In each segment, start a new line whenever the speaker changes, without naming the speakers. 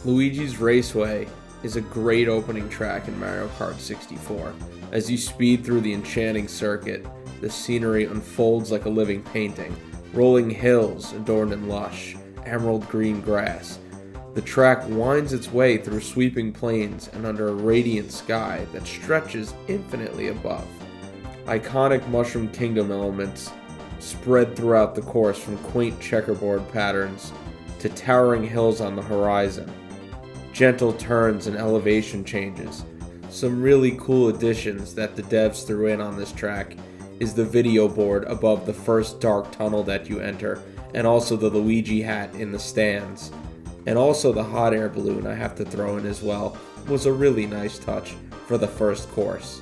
Luigi's Raceway is a great opening track in Mario Kart 64. As you speed through the enchanting circuit, the scenery unfolds like a living painting. Rolling hills adorned in lush, emerald green grass. The track winds its way through sweeping plains and under a radiant sky that stretches infinitely above. Iconic Mushroom Kingdom elements spread throughout the course, from quaint checkerboard patterns to towering hills on the horizon. Gentle turns and elevation changes. Some really cool additions that the devs threw in on this track is the video board above the first dark tunnel that you enter, and also the Luigi hat in the stands. And also the hot air balloon I have to throw in as well was a really nice touch for the first course.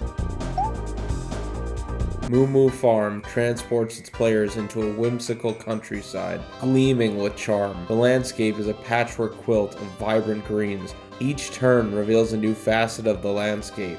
Moo Moo Farm transports its players into a whimsical countryside, gleaming with charm. The landscape is a patchwork quilt of vibrant greens. Each turn reveals a new facet of the landscape,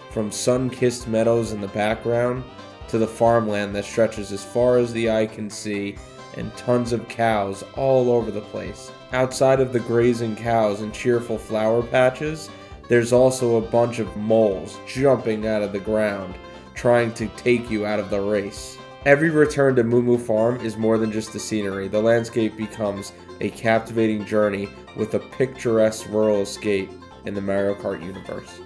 from sun-kissed meadows in the background to the farmland that stretches as far as the eye can see, and tons of cows all over the place. Outside of the grazing cows and cheerful flower patches, there's also a bunch of moles jumping out of the ground, trying to take you out of the race. Every return to Moo Moo Farm is more than just the scenery. The landscape becomes a captivating journey with a picturesque rural escape in the Mario Kart universe.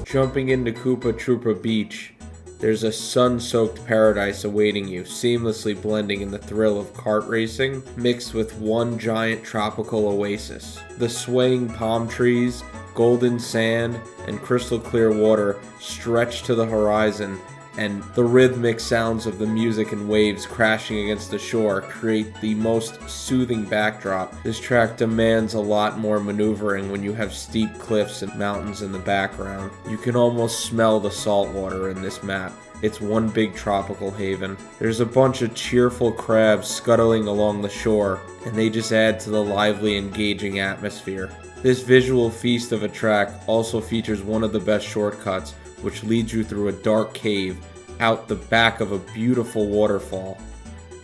Jumping into Koopa Troopa Beach, there's a sun-soaked paradise awaiting you, seamlessly blending in the thrill of kart racing mixed with one giant tropical oasis. The swaying palm trees, golden sand, and crystal clear water stretch to the horizon, and the rhythmic sounds of the music and waves crashing against the shore create the most soothing backdrop. This track demands a lot more maneuvering when you have steep cliffs and mountains in the background. You can almost smell the salt water in this map. It's one big tropical haven. There's a bunch of cheerful crabs scuttling along the shore, and they just add to the lively, engaging atmosphere. This visual feast of a track also features one of the best shortcuts, which leads you through a dark cave out the back of a beautiful waterfall.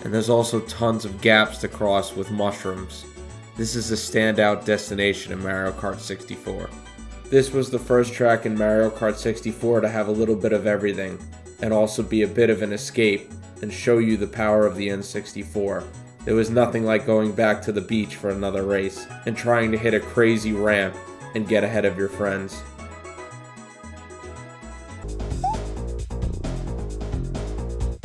And there's also tons of gaps to cross with mushrooms. This is a standout destination in Mario Kart 64. This was the first track in Mario Kart 64 to have a little bit of everything, and also be a bit of an escape and show you the power of the N64. There was nothing like going back to the beach for another race and trying to hit a crazy ramp and get ahead of your friends.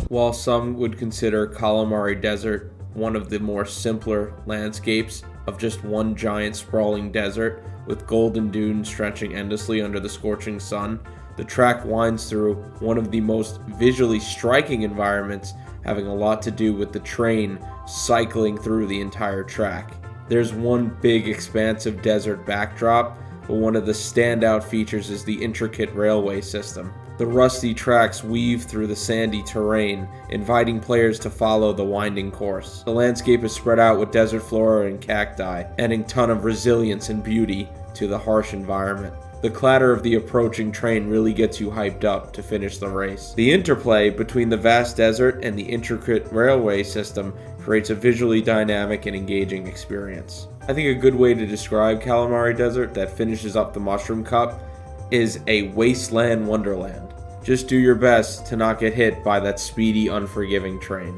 While some would consider Kalimari Desert one of the more simpler landscapes of just one giant sprawling desert with golden dunes stretching endlessly under the scorching sun, the track winds through one of the most visually striking environments, having a lot to do with the train cycling through the entire track. There's one big expansive desert backdrop, but one of the standout features is the intricate railway system. The rusty tracks weave through the sandy terrain, inviting players to follow the winding course. The landscape is spread out with desert flora and cacti, adding a ton of resilience and beauty to the harsh environment. The clatter of the approaching train really gets you hyped up to finish the race. The interplay between the vast desert and the intricate railway system creates a visually dynamic and engaging experience. I think a good way to describe Kalimari Desert that finishes up the Mushroom Cup is a wasteland wonderland. Just do your best to not get hit by that speedy, unforgiving train.